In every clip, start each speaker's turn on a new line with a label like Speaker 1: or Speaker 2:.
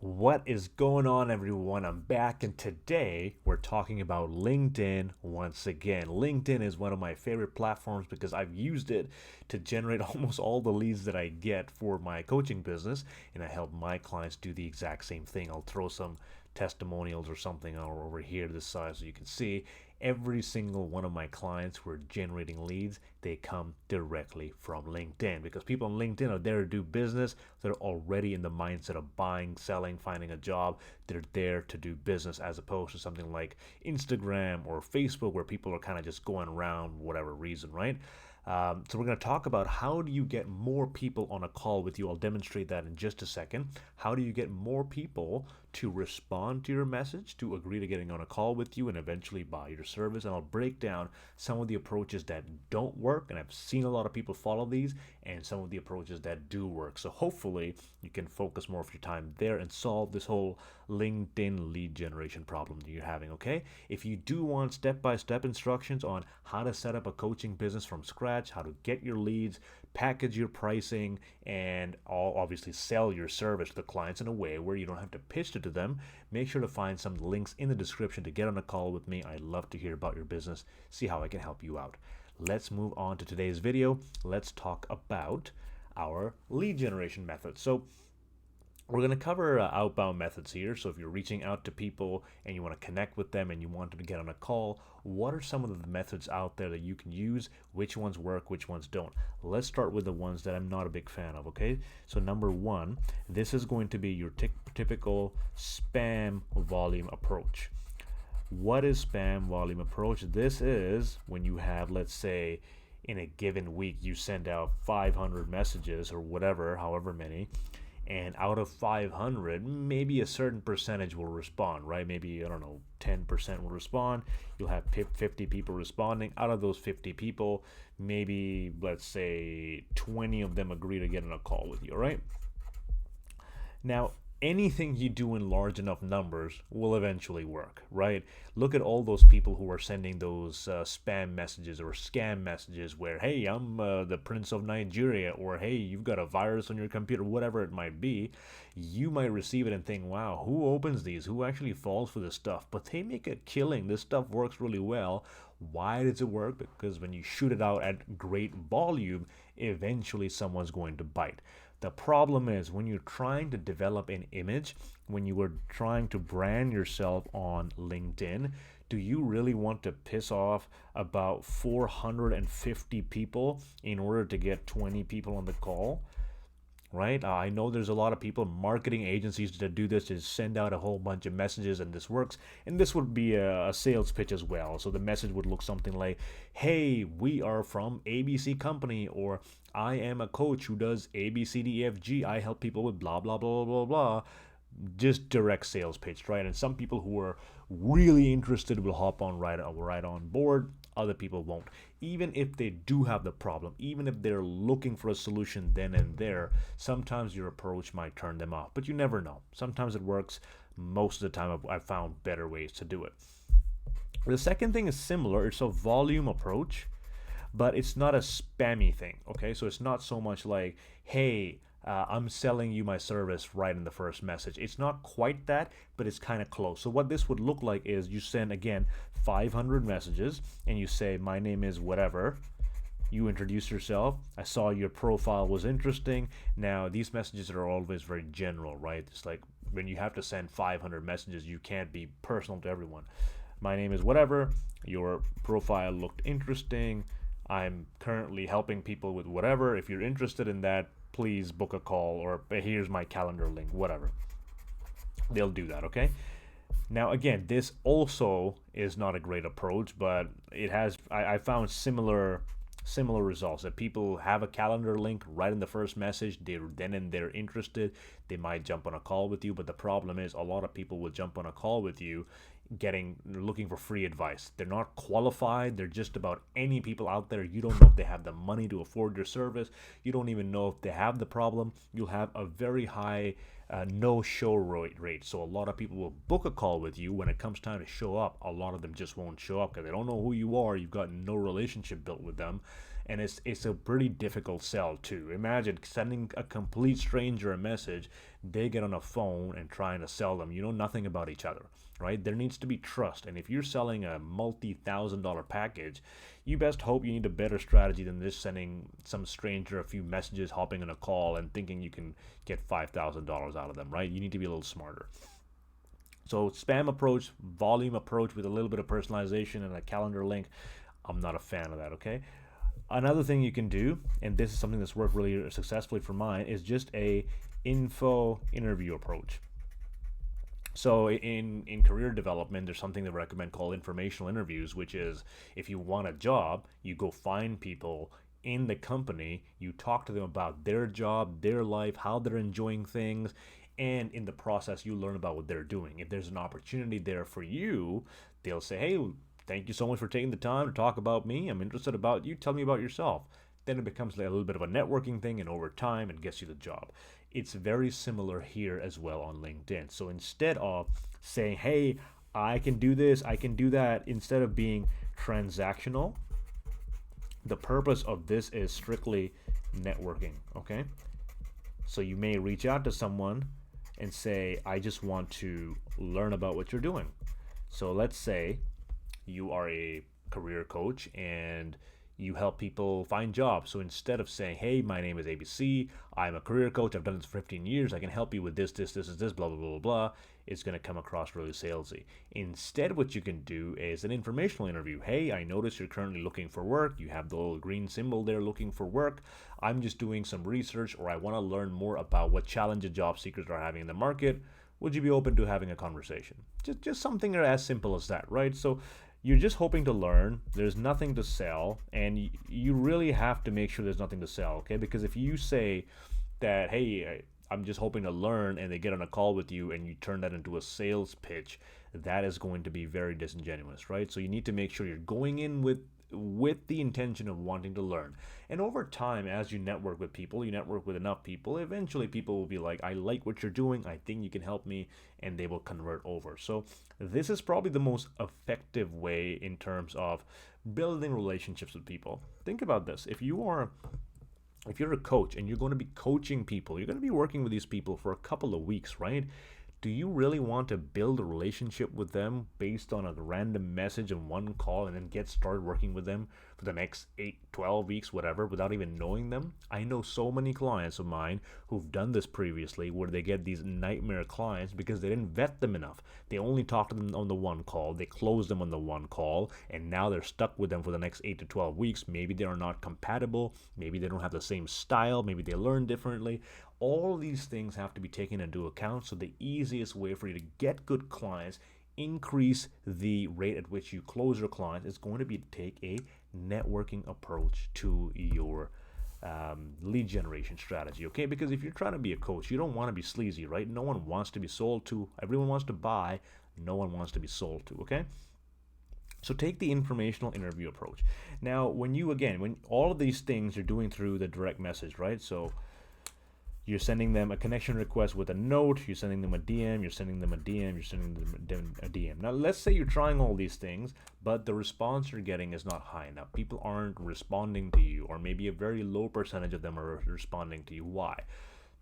Speaker 1: What is going on, everyone? I'm back, and today we're talking about LinkedIn once again. LinkedIn is one of my favorite platforms because I've used it to generate almost all the leads that I get for my coaching business, and I help my clients do the exact same thing. I'll throw some testimonials or something over here to the side so you can see every single one of my clients who are generating leads, they come directly from LinkedIn because people on LinkedIn are there to do business. They're already in the mindset of buying, selling, finding a job. They're there to do business as opposed to something like Instagram or Facebook where people are kind of just going around whatever reason, right? So we're going to talk about how do you get more people on a call with you. I'll demonstrate that in just a second. How do you get more people to respond to your message, to agree to getting on a call with you and eventually buy your service? And I'll break down some of the approaches that don't work, and I've seen a lot of people follow these, and some of the approaches that do work. So hopefully you can focus more of your time there and solve this whole LinkedIn lead generation problem that you're having, okay? If you do want step-by-step instructions on how to set up a coaching business from scratch, how to get your leads, package your pricing, and obviously sell your service to the clients in a way where you don't have to pitch it to them, make sure to find some links in the description to get on a call with me. I'd love to hear about your business, see how I can help you out. Let's move on to today's video. Let's talk about our lead generation methods. So we're going to cover outbound methods here. So if you're reaching out to people and you want to connect with them and you want them to get on a call, what are some of the methods out there that you can use? Which ones work, which ones don't? Let's start with the ones that I'm not a big fan of, okay? So number one, this is going to be your typical spam volume approach. What is spam volume approach? This is when you have, let's say, in a given week, you send out 500 messages or whatever, however many, and out of 500 maybe a certain percentage will respond, right? Maybe, I don't know, 10% will respond. You'll have 50 people responding. Out of those 50 people, maybe, let's say, 20 of them agree to get on a call with you, all right? Now, anything you do in large enough numbers will eventually work, right? Look at all those people who are sending those spam messages or scam messages where, hey, I'm the Prince of Nigeria, or hey, you've got a virus on your computer, whatever it might be. You might receive it and think, wow, who opens these? Who actually falls for this stuff? But they make a killing. This stuff works really well. Why does it work? Because when you shoot it out at great volume, eventually someone's going to bite. The problem is when you're trying to develop an image, when you are trying to brand yourself on LinkedIn, do you really want to piss off about 450 people in order to get 20 people on the call? Right? I know there's a lot of people, marketing agencies that do this, is send out a whole bunch of messages and this works. And this would be a sales pitch as well. So the message would look something like, hey, we are from ABC Company, or I am a coach who does A, B, C, D, E, F, G. I help people with blah, blah, blah, blah, blah. Just direct sales pitch, right? And some people who are really interested will hop on right on board. Other people won't. Even if they do have the problem, even if they're looking for a solution then and there, sometimes your approach might turn them off. But you never know. Sometimes it works. Most of the time, I've found better ways to do it. The second thing is similar. It's a volume approach, but it's not a spammy thing. Okay, so it's not so much like, hey, I'm selling you my service right in the first message. It's not quite that, but it's kind of close. So what this would look like is you send, again, 500 messages and you say, my name is whatever. You introduce yourself. I saw your profile was interesting. Now, these messages are always very general, right? It's like when you have to send 500 messages, you can't be personal to everyone. My name is whatever. Your profile looked interesting. I'm currently helping people with whatever. If you're interested in that, please book a call, or here's my calendar link, whatever. They'll do that, okay? Now, again, this also is not a great approach, but it has, I found similar results, that people have a calendar link right in the first message. They're interested. They might jump on a call with you, but the problem is a lot of people will jump on a call with you looking for free advice. They're not qualified. They're just about any people out there. You don't know if they have the money to afford your service. You don't even know if they have the problem. You'll have a very high no-show rate. So a lot of people will book a call with you. When it comes time to show up, a lot of them just won't show up because they don't know who you are. You've got no relationship built with them, and it's a pretty difficult sell too. Imagine sending a complete stranger a message, they get on a phone and trying to sell them. You know nothing about each other, right? There needs to be trust, and if you're selling a multi-thousand-dollar package, you best hope you need a better strategy than just sending some stranger a few messages, hopping on a call, and thinking you can get $5,000 out of them, right? You need to be a little smarter. So spam approach, volume approach with a little bit of personalization and a calendar link, I'm not a fan of that, okay? Another thing you can do, and this is something that's worked really successfully for mine, is just a info interview approach. So in career development, there's something they recommend called informational interviews, which is if you want a job, you go find people in the company, you talk to them about their job, their life, how they're enjoying things, and in the process, you learn about what they're doing. If there's an opportunity there for you, they'll say, hey, thank you so much for taking the time to talk about me. I'm interested about you. Tell me about yourself. Then it becomes like a little bit of a networking thing, and over time, it gets you the job. It's very similar here as well on LinkedIn. So instead of saying, hey, I can do this, I can do that, instead of being transactional, the purpose of this is strictly networking, okay? So you may reach out to someone and say, I just want to learn about what you're doing. So let's say you are a career coach and you help people find jobs. So instead of saying, hey, my name is ABC, I'm a career coach, I've done this for 15 years, I can help you with this, blah, blah, blah, blah, blah, it's going to come across really salesy. Instead, what you can do is an informational interview. Hey, I notice you're currently looking for work. You have the little green symbol there, looking for work. I'm just doing some research, or I want to learn more about what challenges job seekers are having in the market. Would you be open to having a conversation? Just something as simple as that, right? So you're just hoping to learn. There's nothing to sell, and you really have to make sure there's nothing to sell, okay? Because if you say that, hey, I'm just hoping to learn, and they get on a call with you and you turn that into a sales pitch, that is going to be very disingenuous, right? So you need to make sure you're going in with the intention of wanting to learn. And over time, as you network with people, you network with enough people, eventually people will be like, I like what you're doing, I think you can help me, and they will convert over. So this is probably the most effective way in terms of building relationships with people. Think about this. If you're a coach and you're going to be coaching people, you're going to be working with these people for a couple of weeks, right? Do you really want to build a relationship with them based on a random message and one call and then get started working with them for the next 8, 12 weeks, whatever, without even knowing them? I know so many clients of mine who've done this previously where they get these nightmare clients because they didn't vet them enough. They only talked to them on the one call, they closed them on the one call, and now they're stuck with them for the next 8 to 12 weeks. Maybe they are not compatible, maybe they don't have the same style, maybe they learn differently. All these things have to be taken into account. So the easiest way for you to get good clients, increase the rate at which you close your clients, is going to be to take a networking approach to your lead generation strategy, okay? Because if you're trying to be a coach, you don't want to be sleazy, right? No one wants to be sold to. Everyone wants to buy. No one wants to be sold to, okay? So take the informational interview approach. Now, when all of these things you're doing through the direct message, right? So you're sending them a connection request with a note, you're sending them a DM, you're sending them a DM, you're sending them a DM. Now, let's say you're trying all these things, but the response you're getting is not high enough. People aren't responding to you, or maybe a very low percentage of them are responding to you. Why?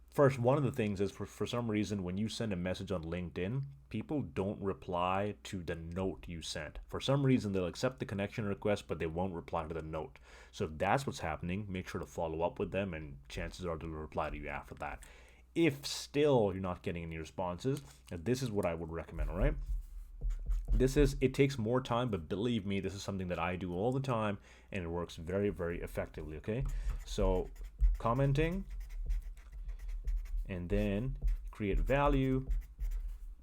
Speaker 1: First, one of the things is for some reason, when you send a message on LinkedIn, people don't reply to the note you sent. For some reason, they'll accept the connection request, but they won't reply to the note. So if that's what's happening, make sure to follow up with them, and chances are they'll reply to you after that. If still you're not getting any responses, this is what I would recommend, all right? It takes more time, but believe me, this is something that I do all the time, and it works very, very effectively, okay? So commenting, and then create value,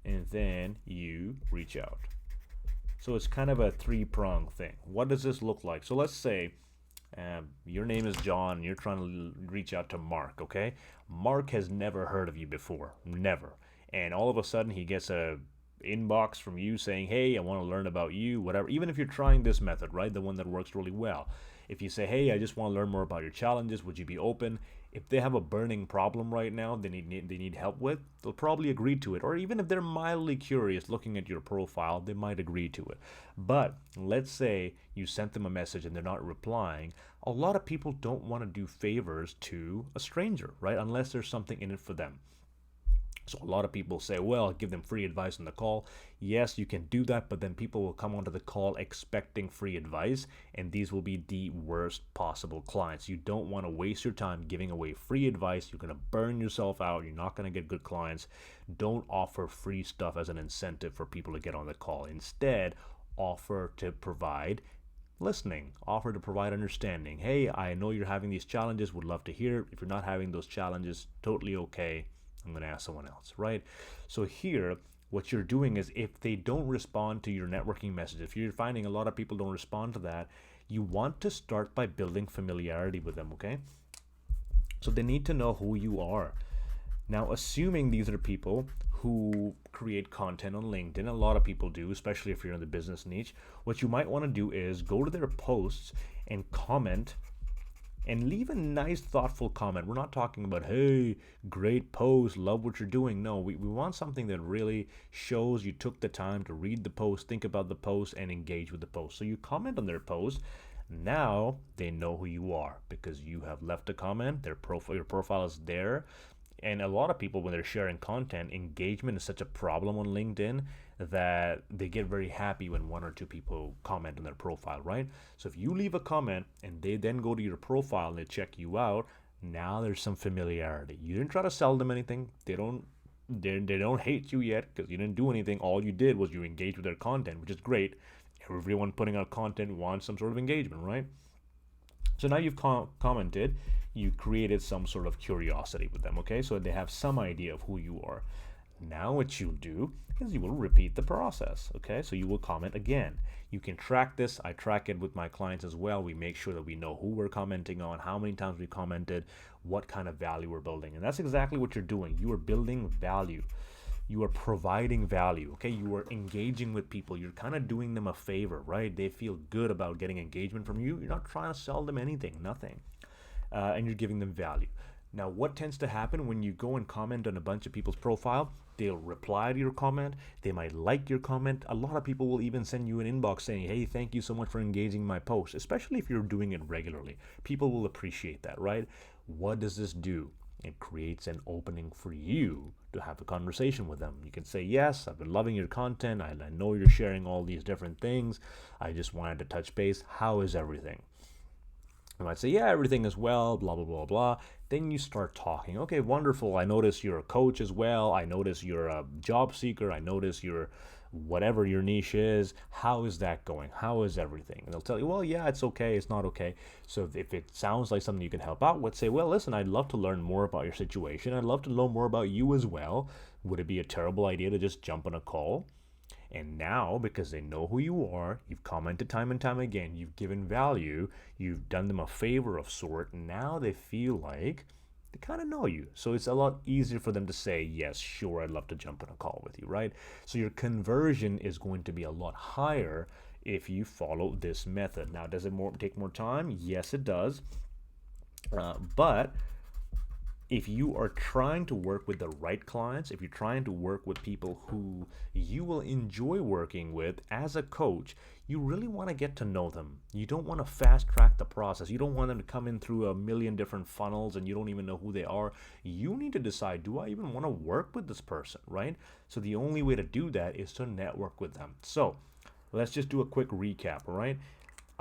Speaker 1: and then you reach out. So it's kind of a three-pronged thing. What does this look like? So let's say your name is John, and you're trying to reach out to Mark, okay? Mark has never heard of you before, never. And all of a sudden, he gets a inbox from you saying, hey, I want to learn about you, whatever. Even if you're trying this method, right, the one that works really well. If you say, hey, I just want to learn more about your challenges, would you be open? If they have a burning problem right now they need help with, they'll probably agree to it. Or even if they're mildly curious looking at your profile, they might agree to it. But let's say you sent them a message and they're not replying. A lot of people don't want to do favors to a stranger, right? Unless there's something in it for them. So a lot of people say, well, give them free advice on the call. Yes, you can do that, but then people will come onto the call expecting free advice, and these will be the worst possible clients. You don't want to waste your time giving away free advice. You're going to burn yourself out. You're not going to get good clients. Don't offer free stuff as an incentive for people to get on the call. Instead, offer to provide listening, offer to provide understanding. Hey, I know you're having these challenges, would love to hear. If you're not having those challenges, totally okay. I'm going to ask someone else, right? So here, what you're doing is if they don't respond to your networking message, if you're finding a lot of people don't respond to that, you want to start by building familiarity with them, okay? So they need to know who you are. Now, assuming these are people who create content on LinkedIn, a lot of people do, especially if you're in the business niche, what you might want to do is go to their posts and comment and leave a nice, thoughtful comment. We're not talking about, hey, great post, love what you're doing. No, we want something that really shows you took the time to read the post, think about the post, and engage with the post. So you comment on their post. Now they know who you are because you have left a comment. Your profile is there. And a lot of people, when they're sharing content, engagement is such a problem on LinkedIn that they get very happy when one or two people comment on their profile, right? So if you leave a comment and they then go to your profile and they check you out, now there's some familiarity. You didn't try to sell them anything. They don't hate you yet because you didn't do anything. All you did was you engaged with their content, which is great. Everyone putting out content wants some sort of engagement, right? So now you've commented, you created some sort of curiosity with them, okay? So they have some idea of who you are. Now what you'll do is you will repeat the process, okay? So you will comment again. You can track this. I track it with my clients as well. We make sure that we know who we're commenting on, how many times we commented, what kind of value we're building. And that's exactly what you're doing. You are building value. You are providing value, okay? You are engaging with people. You're kind of doing them a favor, right? They feel good about getting engagement from you. You're not trying to sell them anything, nothing. And you're giving them value. Now, what tends to happen when you go and comment on a bunch of people's profile? They'll reply to your comment. They might like your comment. A lot of people will even send you an inbox saying, hey, thank you so much for engaging my post, especially if you're doing it regularly. People will appreciate that, right? What does this do? It creates an opening for you to have a conversation with them. You can say, yes, I've been loving your content. I know you're sharing all these different things. I just wanted to touch base. How is everything? You might say, yeah, everything is well, blah, blah, blah, blah. Then you start talking. Okay, wonderful. I notice you're a coach as well. I notice you're a job seeker. I notice you're whatever your niche is. How is that going? How is everything? And they'll tell you, well, yeah, it's okay. It's not okay. So if it sounds like something you can help out with, say, well, listen, I'd love to learn more about your situation. I'd love to know more about you as well. Would it be a terrible idea to just jump on a call? And now, because they know who you are, you've commented time and time again, you've given value, you've done them a favor of sort, now they feel like they kind of know you. So it's a lot easier for them to say, yes, sure, I'd love to jump on a call with you, right? So your conversion is going to be a lot higher if you follow this method. Now, does it take more time? Yes, it does. But if you are trying to work with the right clients, if you're trying to work with people who you will enjoy working with as a coach, you really want to get to know them. You don't want to fast track the process. You don't want them to come in through a million different funnels and you don't even know who they are. You need to decide, do I even want to work with this person, right? So the only way to do that is to network with them. So let's just do a quick recap, all right?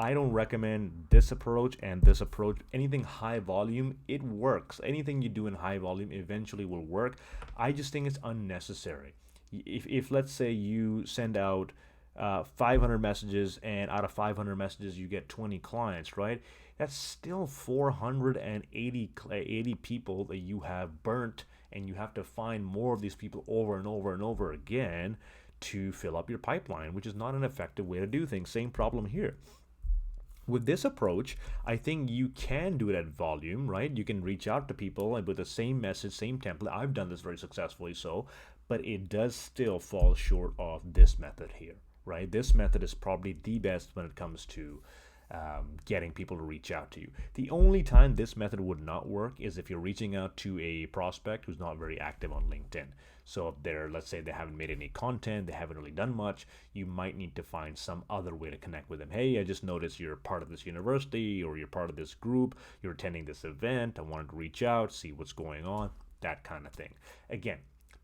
Speaker 1: I don't recommend this approach and this approach. Anything high volume, it works. Anything you do in high volume eventually will work. I just think it's unnecessary. If let's say you send out 500 messages and out of 500 messages you get 20 clients, right? That's still 480 people that you have burnt, and you have to find more of these people over and over and over again to fill up your pipeline, which is not an effective way to do things. Same problem here. With this approach, I think you can do it at volume, right? You can reach out to people and with the same message, same template. I've done this very successfully, but it does still fall short of this method here, right? This method is probably the best when it comes to getting people to reach out to you. The only time this method would not work is if you're reaching out to a prospect who's not very active on LinkedIn. So if they're, let's say they haven't made any content, they haven't really done much, you might need to find some other way to connect with them. Hey, I just noticed you're part of this university, or you're part of this group, you're attending this event, I wanted to reach out, see what's going on, that kind of thing. Again,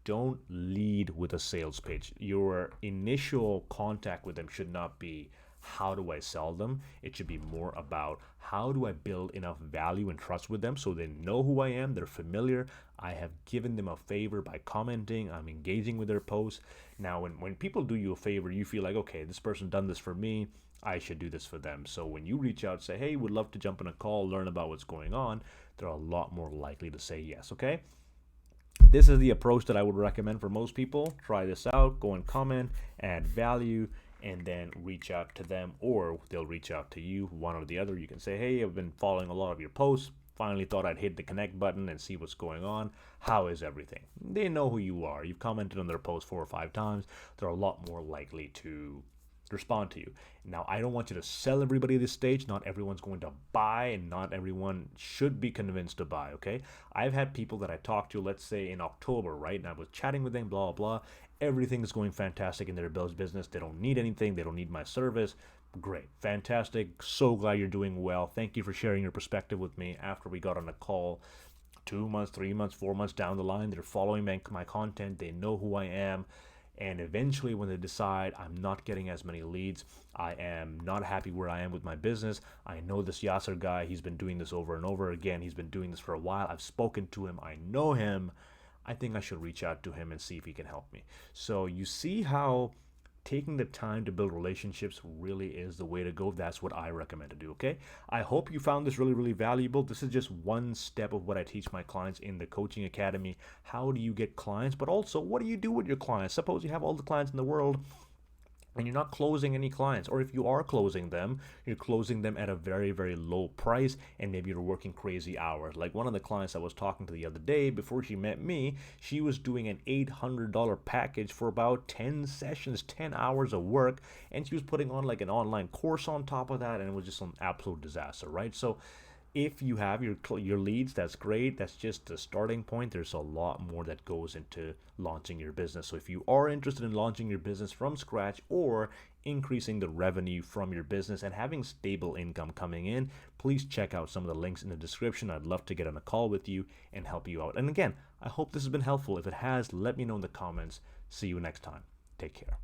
Speaker 1: don't lead with a sales pitch. Your initial contact with them should not be, how do I sell them? It should be more about, how do I build enough value and trust with them so they know who I am, they're familiar, I have given them a favor by commenting, I'm engaging with their posts. Now, when people do you a favor, you feel like, okay, this person done this for me, I should do this for them. So when you reach out, say, hey, would love to jump on a call, learn about what's going on, they're a lot more likely to say yes, okay? This is the approach that I would recommend for most people. Try this out, go and comment, add value, and then reach out to them, or they'll reach out to you, one or the other. You can say, hey, I've been following a lot of your posts, finally thought I'd hit the connect button and see what's going on. How is everything? They know who you are. You've commented on their post 4 or 5 times. They're a lot more likely to respond to you. Now, I don't want you to sell everybody at this stage. Not everyone's going to buy, and not everyone should be convinced to buy, okay? I've had people that I talked to, let's say in October, right? And I was chatting with them, blah, blah. Everything is going fantastic in their business. They don't need anything. They don't need my service. Great. Fantastic. So glad you're doing well. Thank you for sharing your perspective with me. After we got on a call, 2 months, 3 months, 4 months down the line, they're following my content. They know who I am. And eventually when they decide, I'm not getting as many leads, I am not happy where I am with my business, I know this Yasser guy, he's been doing this over and over again, he's been doing this for a while, I've spoken to him, I know him, I think I should reach out to him and see if he can help me. So you see how taking the time to build relationships really is the way to go. That's what I recommend to do, okay? I hope you found this really, really valuable. This is just one step of what I teach my clients in the Coaching Academy. How do you get clients? But also, what do you do with your clients? Suppose you have all the clients in the world and you're not closing any clients, or if you are closing them, you're closing them at a very, very low price, and maybe you're working crazy hours. Like one of the clients I was talking to the other day, before she met me, she was doing an $800 package for about 10 sessions, 10 hours of work, and she was putting on like an online course on top of that, and it was just an absolute disaster, right? So if you have your leads, that's great. That's just the starting point. There's a lot more that goes into launching your business. So if you are interested in launching your business from scratch, or increasing the revenue from your business and having stable income coming in, please check out some of the links in the description. I'd love to get on a call with you and help you out. And again, I hope this has been helpful. If it has, let me know in the comments. See you next time. Take care.